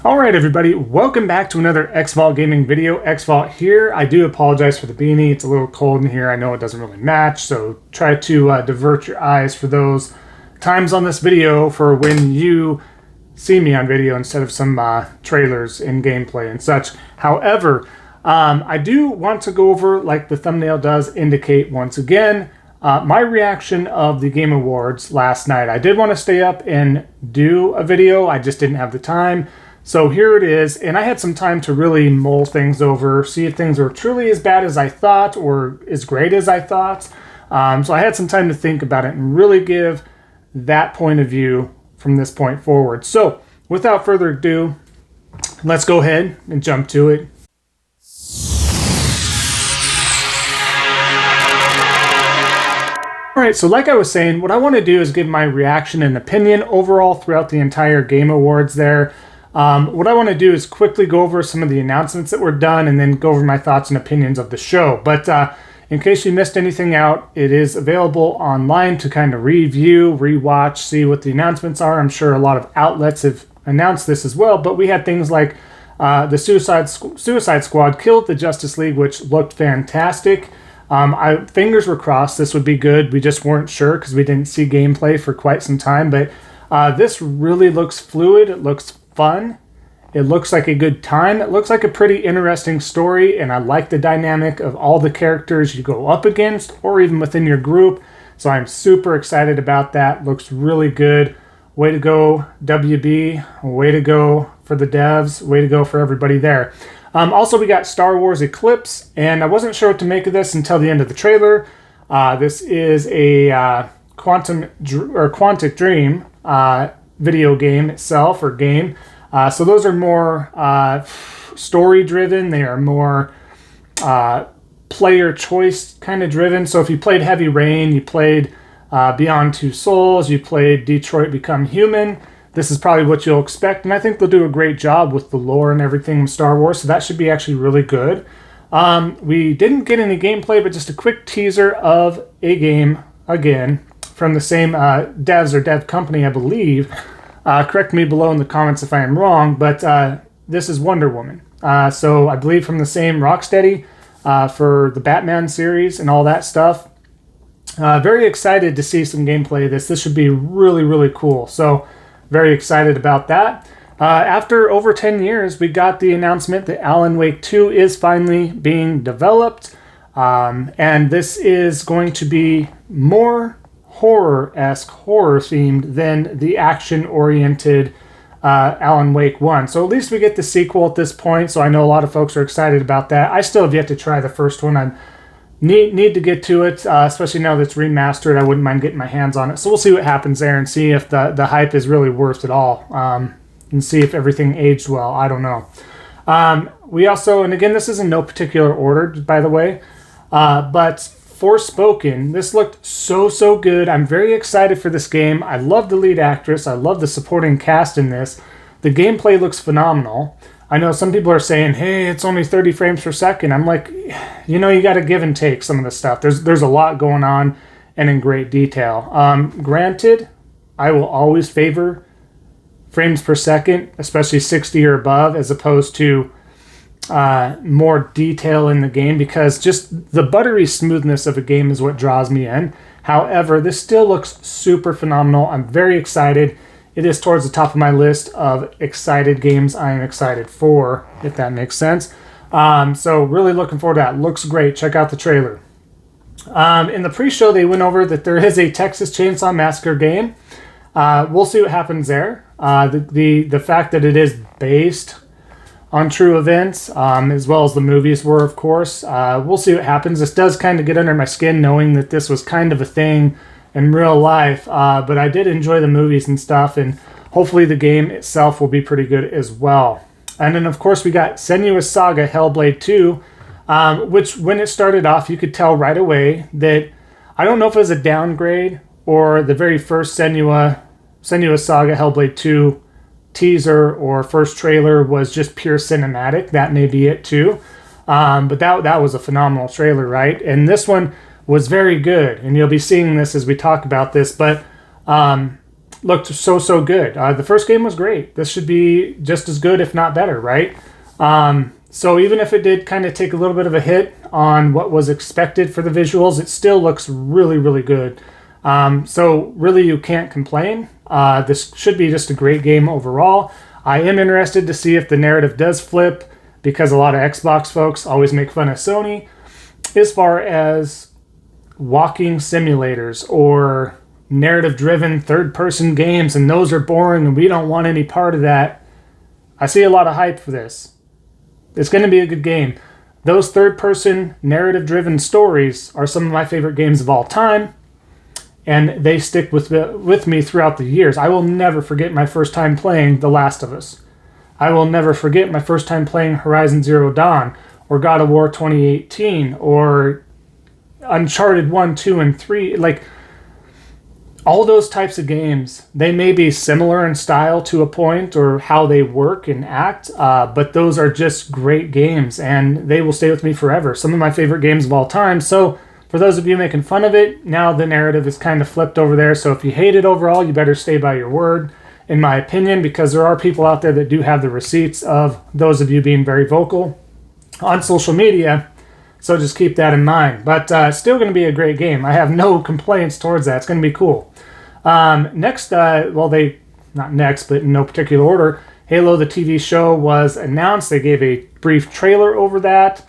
Alright everybody, welcome back to another Xvault gaming video. Xvault here. I do apologize for the beanie. It's a little cold in here. I know it doesn't really match, so try to divert your eyes for those times on this video for when you see me on video instead of some trailers and gameplay and such. However, I do want to go over, like the thumbnail does indicate once again, my reaction of the Game Awards last night. I did want to stay up and do a video. I just didn't have the time. So here it is, and I had some time to really mull things over, see if things were truly as bad as I thought or as great as I thought. So I had some time to think about it and really give that point of view from this point forward. So without further ado, let's go ahead and jump to it. Alright, so like I was saying, what I want to do is give my reaction and opinion overall throughout the entire Game Awards there. What I want to do is quickly go over some of the announcements that were done and then go over my thoughts and opinions of the show. But in case you missed anything out, it is available online to kind of review, rewatch, see what the announcements are. I'm sure a lot of outlets have announced this as well, but we had things like the Suicide Squad killed the Justice League, which looked fantastic. Fingers were crossed this would be good. We just weren't sure because we didn't see gameplay for quite some time, but this really looks fluid. It looks fun. It looks like a good time. It looks like a pretty interesting story, and I like the dynamic of all the characters you go up against or even within your group. So I'm super excited about that. Looks really good. Way to go, WB. Way to go for the devs. Way to go for everybody there. Also, we got Star Wars Eclipse, and I wasn't sure what to make of this until the end of the trailer. This is a Quantic Dream video game itself, or game. So those are more story driven. They are more player choice kind of driven. So if you played Heavy Rain, you played Beyond Two Souls, you played Detroit Become Human, this is probably what you'll expect. And I think they'll do a great job with the lore and everything with Star Wars. So that should be actually really good. We didn't get any gameplay, but just a quick teaser of a game again from the same devs or dev company, I believe. Correct me below in the comments if I am wrong, but this is Wonder Woman. So I believe from the same Rocksteady for the Batman series and all that stuff. Very excited to see some gameplay of this. This should be really, really cool. So very excited about that. After over 10 years, we got the announcement that Alan Wake 2 is finally being developed. And this is going to be more horror-esque, horror-themed than the action-oriented Alan Wake 1. So at least we get the sequel at this point, so I know a lot of folks are excited about that. I still have yet to try the first one. I need to get to it, especially now that it's remastered. I wouldn't mind getting my hands on it. So we'll see what happens there and see if the hype is really worth it all, and see if everything aged well. I don't know. We also, and again, this is in no particular order, by the way, but Forspoken, this looked so good. I'm very excited for this game. I love the lead actress. I love the supporting cast in this. The gameplay looks phenomenal. I know some people are saying, hey, it's only 30 frames per second. I'm like, you know, you got to give and take some of the stuff. There's a lot going on and in great detail. Granted, I will always favor frames per second, especially 60 or above, as opposed to more detail in the game, because just the buttery smoothness of a game is what draws me in. However, this still looks super phenomenal. I'm very excited. It is towards the top of my list of excited games I am excited for, if that makes sense. So really looking forward to that. Looks great. Check out the trailer. In the pre-show, they went over that there is a Texas Chainsaw Massacre game. We'll see what happens there. The fact that it is based on true events, as well as the movies were, of course. We'll see what happens. This does kind of get under my skin knowing that this was kind of a thing in real life, but I did enjoy the movies and stuff, and hopefully the game itself will be pretty good as well. And then, of course, we got Senua's Saga Hellblade 2, which when it started off, you could tell right away that, I don't know if it was a downgrade or the very first Senua's Saga Hellblade 2 teaser or first trailer was just pure cinematic. That may be it too. But that was a phenomenal trailer, right? And this one was very good, and you'll be seeing this as we talk about this. But looked so good. The first game was great. This should be just as good, if not better, right? So even if it did kind of take a little bit of a hit on what was expected for the visuals, it still looks really good. So really you can't complain. This should be just a great game overall. I am interested to see if the narrative does flip, because a lot of Xbox folks always make fun of Sony as far as walking simulators or narrative-driven third-person games, and those are boring and we don't want any part of that. I see a lot of hype for this. It's going to be a good game. Those third-person narrative-driven stories are some of my favorite games of all time, and they stick with me throughout the years. I will never forget my first time playing The Last of Us. I will never forget my first time playing Horizon Zero Dawn, or God of War 2018, or Uncharted 1, 2, and 3. Like, all those types of games, they may be similar in style to a point, or how they work and act, but those are just great games, and they will stay with me forever. Some of my favorite games of all time. So for those of you making fun of it, now the narrative is kind of flipped over there. So if you hate it overall, you better stay by your word, in my opinion, because there are people out there that do have the receipts of those of you being very vocal on social media. So just keep that in mind. But still going to be a great game. I have no complaints towards that. It's going to be cool. Next, not next, but in no particular order, Halo, the TV show, was announced. They gave a brief trailer over that.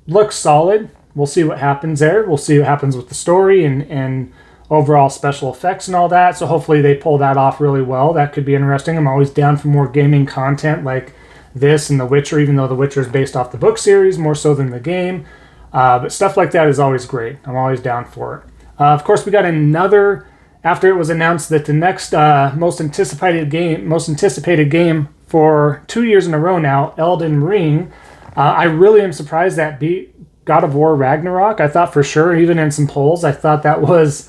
Looks solid. We'll see what happens there. We'll see what happens with the story and overall special effects and all that. So hopefully they pull that off really well. That could be interesting. I'm always down for more gaming content like this and The Witcher, even though The Witcher is based off the book series more so than the game. But stuff like that is always great. I'm always down for it. Of course, we got another, after it was announced that the next most anticipated game for 2 years in a row now, Elden Ring. I really am surprised that beat God of War Ragnarok. I thought for sure, even in some polls, I thought that was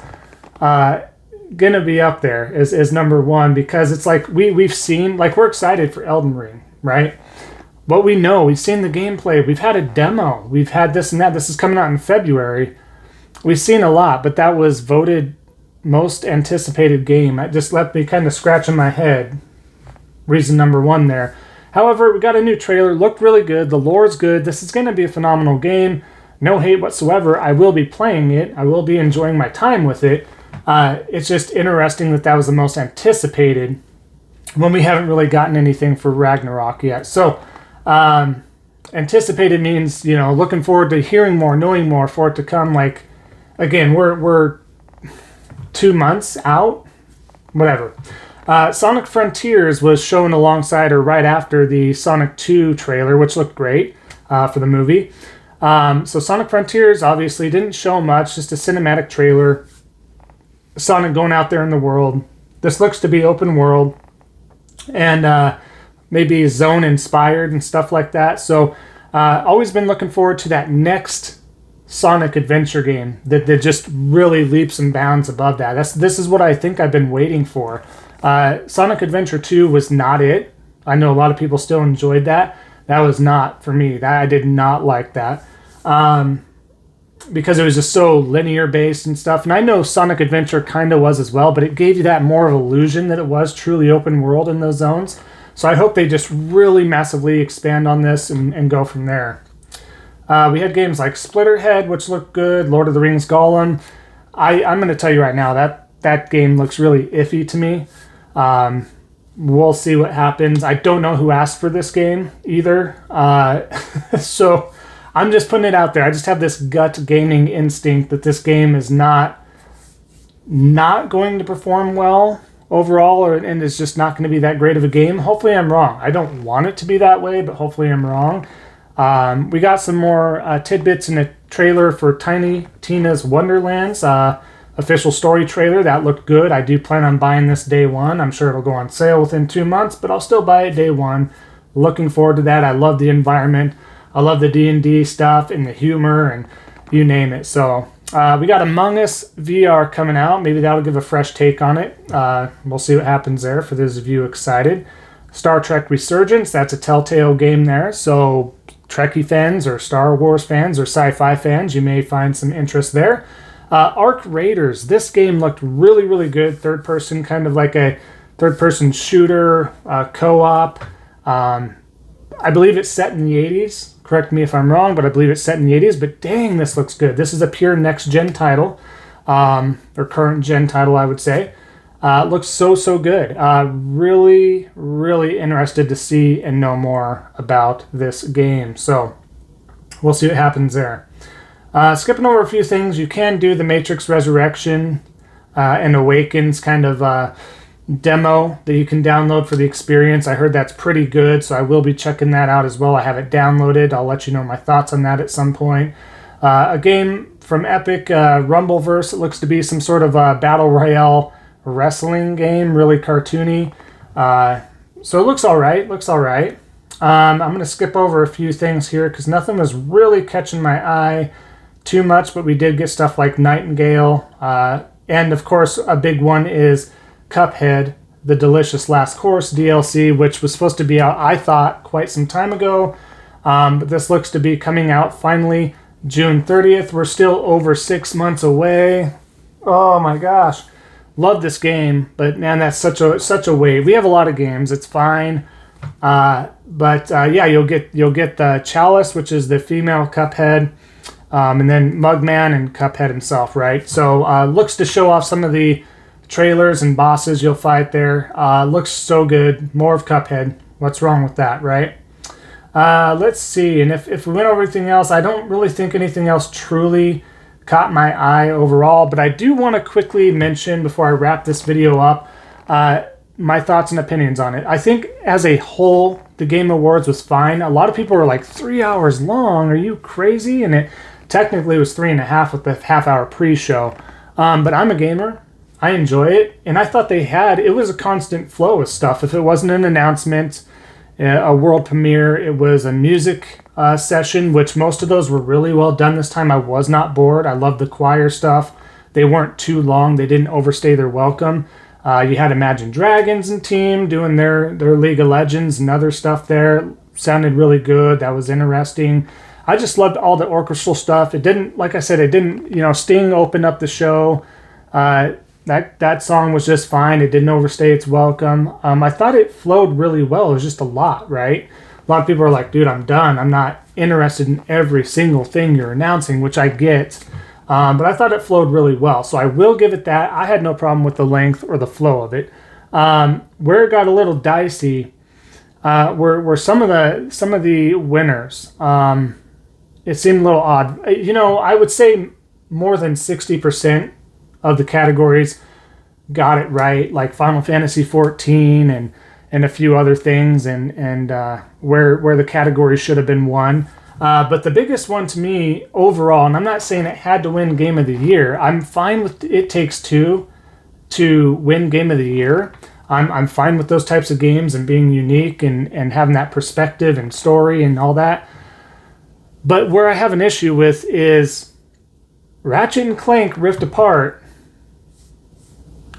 gonna be up there as number one, because it's like we've seen, like, we're excited for Elden Ring, right? What we know, we've seen the gameplay, we've had a demo, we've had this and that. This is coming out in February. We've seen a lot, but that was voted most anticipated game. It just left me kind of scratching my head. Reason number one there. However, we got a new trailer, looked really good, the lore's good, this is going to be a phenomenal game, no hate whatsoever. I will be playing it, I will be enjoying my time with it. It's just interesting that was the most anticipated when we haven't really gotten anything for Ragnarok yet. So, anticipated means, looking forward to hearing more, knowing more, for it to come. Like, again, we're 2 months out, whatever. Sonic Frontiers was shown alongside or right after the Sonic 2 trailer, which looked great for the movie. So Sonic Frontiers obviously didn't show much, just a cinematic trailer. Sonic going out there in the world. This looks to be open world and maybe zone inspired and stuff like that. So always been looking forward to that next Sonic adventure game that just really leaps and bounds above that. This is what I think I've been waiting for. Sonic Adventure 2 was not it. I know a lot of people still enjoyed that. That was not for me. I did not like that. Because it was just so linear based and stuff. And I know Sonic Adventure kind of was as well, but it gave you that more of illusion that it was truly open world in those zones. So I hope they just really massively expand on this and go from there. We had games like Splitterhead, which looked good, Lord of the Rings Gollum. I'm going to tell you right now, that game looks really iffy to me. We'll see what happens. I don't know who asked for this game either. So I'm just putting it out there. I just have this gut gaming instinct that this game is not going to perform well overall, and it's just not going to be that great of a game. Hopefully I'm wrong. I don't want it to be that way, but hopefully I'm wrong. We got some more tidbits in a trailer for Tiny Tina's Wonderlands. Official story trailer. That looked good. I do plan on buying this day one. I'm sure it'll go on sale within 2 months, but I'll still buy it day one. Looking forward to that. I love the environment. I love the D&D stuff and the humor and you name it. So we got Among Us VR coming out. Maybe that'll give a fresh take on it. We'll see what happens there for those of you excited. Star Trek Resurgence. That's a Telltale game there. So Trekkie fans or Star Wars fans or sci-fi fans, you may find some interest there. Arc Raiders. This game looked really, really good. Third person, kind of like a third person shooter, co-op. I believe it's set in the 80s. Correct me if I'm wrong, but I believe it's set in the 80s. But dang, this looks good. This is a pure next-gen title, or current-gen title, I would say. Looks so good. Really, really interested to see and know more about this game. So we'll see what happens there. Skipping over a few things, you can do the Matrix Resurrection and Awakens kind of demo that you can download for the experience. I heard that's pretty good, so I will be checking that out as well. I have it downloaded. I'll let you know my thoughts on that at some point. A game from Epic, Rumbleverse. It looks to be some sort of battle royale wrestling game, really cartoony. So it looks all right. I'm going to skip over a few things here because nothing was really catching my eye too much, but we did get stuff like Nightingale. And of course, a big one is Cuphead, the Delicious Last Course DLC, which was supposed to be out, I thought, quite some time ago. But this looks to be coming out finally June 30th. We're still over 6 months away. Oh my gosh. Love this game, but man, that's such a wait. We have a lot of games. It's fine. But you'll get the Chalice, which is the female Cuphead, and then Mugman and Cuphead himself, right? So looks to show off some of the trailers and bosses you'll fight there. Looks so good. More of Cuphead. What's wrong with that, right? Let's see. And if we went over everything else, I don't really think anything else truly caught my eye overall. But I do want to quickly mention, before I wrap this video up, my thoughts and opinions on it. I think as a whole, the Game Awards was fine. A lot of people were like, 3 hours long? Are you crazy? And it technically was 3.5 with the half-hour pre-show. But I'm a gamer. I enjoy it, and I thought it was a constant flow of stuff. If it wasn't an announcement, a world premiere, it was a music session, which most of those were really well done this time. I was not bored. I loved the choir stuff. They weren't too long. They didn't overstay their welcome. You had Imagine Dragons and team doing their League of Legends and other stuff there. Sounded really good. That was interesting. I just loved all the orchestral stuff. It didn't, like I said, Sting opened up the show. That song was just fine. It didn't overstay its welcome. I thought it flowed really well. It was just a lot, right? A lot of people are like, dude, I'm done. I'm not interested in every single thing you're announcing, which I get. But I thought it flowed really well. So I will give it that. I had no problem with the length or the flow of it. Where it got a little dicey were some of the winners. It seemed a little odd. I would say more than 60% of the categories got it right, like Final Fantasy 14 and a few other things, and where the category should have been won. But the biggest one to me overall, and I'm not saying it had to win Game of the Year. I'm fine with It Takes Two to win Game of the Year. I'm fine with those types of games and being unique and having that perspective and story and all that. But where I have an issue with is Ratchet and Clank Rift Apart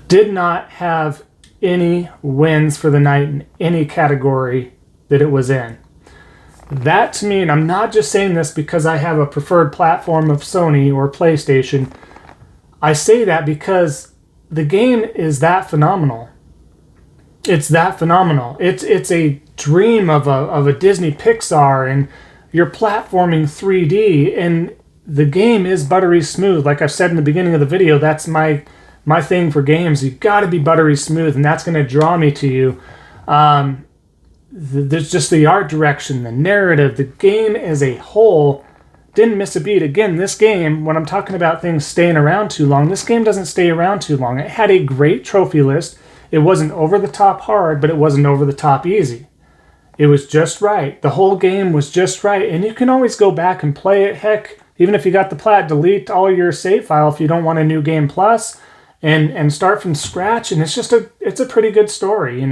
did not have any wins for the night in any category that it was in. That to me, and I'm not just saying this because I have a preferred platform of Sony or PlayStation, I say that because the game is that phenomenal. It's that phenomenal. It's a dream of a Disney Pixar, and you're platforming 3D, and the game is buttery smooth. Like I've said in the beginning of the video, that's my thing for games. You've got to be buttery smooth, and that's going to draw me to you. There's just the art direction, the narrative, the game as a whole didn't miss a beat. Again, this game, when I'm talking about things staying around too long, this game doesn't stay around too long. It had a great trophy list. It wasn't over the top hard, but it wasn't over the top easy. It was just right. The whole game was just right, and you can always go back and play it. Heck, even if you got the plat, delete all your save file if you don't want a new game plus, and start from scratch. And it's a pretty good story.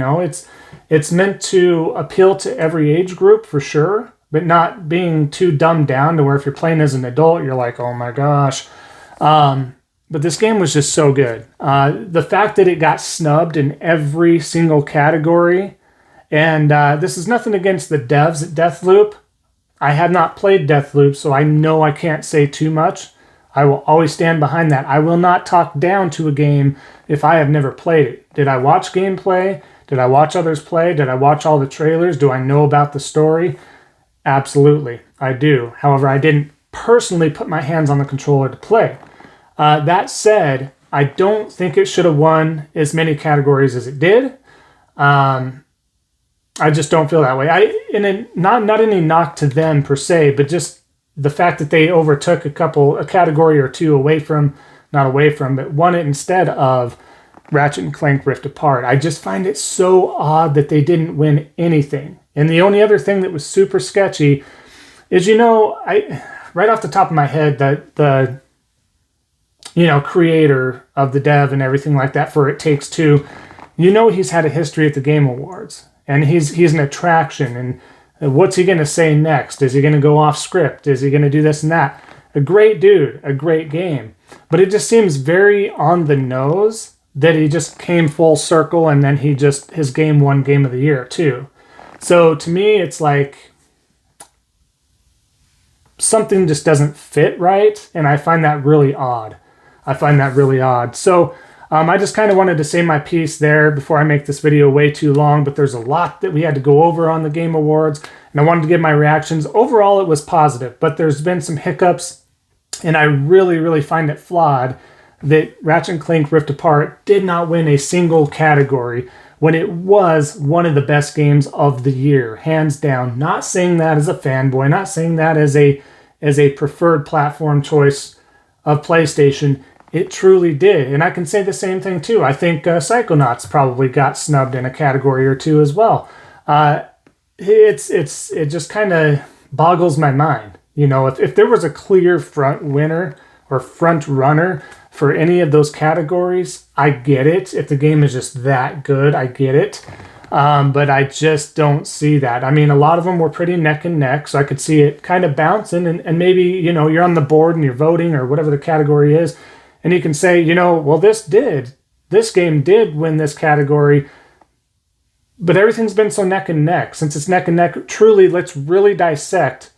It's meant to appeal to every age group for sure, but not being too dumbed down to where if you're playing as an adult, you're like, oh my gosh. But this game was just so good. The fact that it got snubbed in every single category, and this is nothing against the devs at Deathloop. I have not played Deathloop, so I know I can't say too much. I will always stand behind that. I will not talk down to a game if I have never played it. Did I watch gameplay? Did I watch others play? Did I watch all the trailers? Do I know about the story? Absolutely, I do. However, I didn't personally put my hands on the controller to play. That said, I don't think it should have won as many categories as it did. I just don't feel that way. Not any knock to them per se, but just the fact that they overtook a category or two but won it instead of Ratchet and Clank Rift Apart. I just find it so odd that they didn't win anything. And the only other thing that was super sketchy is, right off the top of my head, that the creator of the dev and everything like that for It Takes Two, he's had a history at the Game Awards, and he's an attraction. And what's he going to say next? Is he going to go off script? Is he going to do this and that? A great dude, a great game. But it just seems very on the nose that he just came full circle, and then his game won Game of the Year too. So to me, it's like something just doesn't fit right, and I find that really odd. So I just kind of wanted to say my piece there before I make this video way too long, but there's a lot that we had to go over on the Game Awards, and I wanted to give my reactions. Overall, it was positive, but there's been some hiccups, and I really, really find it flawed that Ratchet & Clank Rift Apart did not win a single category when it was one of the best games of the year, hands down. Not saying that as a fanboy, not saying that as a preferred platform choice of PlayStation. It truly did. And I can say the same thing too. I think Psychonauts probably got snubbed in a category or two as well. It just kind of boggles my mind. If there was a clear front winner or front runner for any of those categories, I get it. If the game is just that good, I get it. But I just don't see that. I mean, a lot of them were pretty neck and neck, so I could see it kind of bouncing, and maybe, you're on the board and you're voting or whatever the category is, and you can say, well, this game did win this category, but everything's been so neck and neck. Since it's neck and neck, truly, let's really dissect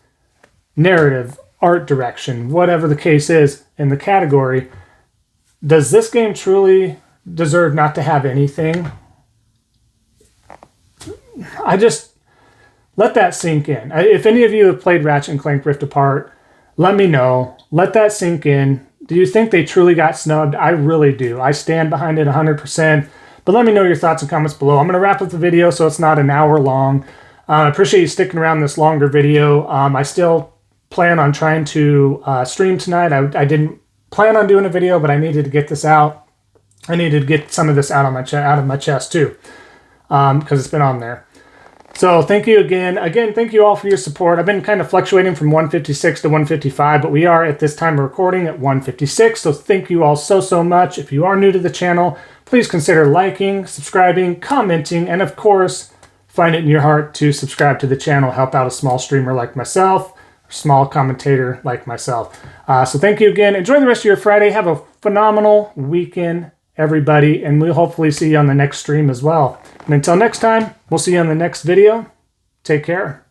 narrative, art direction, whatever the case is in the category. Does this game truly deserve not to have anything? I just let that sink in. If any of you have played Ratchet and Clank Rift Apart, let me know. Let that sink in. Do you think they truly got snubbed? I really do. I stand behind it 100%. But let me know your thoughts and comments below. I'm going to wrap up the video so it's not an hour long. I appreciate you sticking around this longer video. I still plan on trying to stream tonight. I didn't plan on doing a video, but I needed to get this out. I needed to get some of this out of my chest too, because it's been on there. So thank you again. Again, thank you all for your support. I've been kind of fluctuating from 156 to 155, but we are at this time of recording at 156. So thank you all so much. If you are new to the channel, please consider liking, subscribing, commenting, and of course, find it in your heart to subscribe to the channel, help out a small streamer like myself, a small commentator like myself. So thank you again. Enjoy the rest of your Friday. Have a phenomenal weekend, everybody, and we'll hopefully see you on the next stream as well. And until next time, we'll see you on the next video. Take care.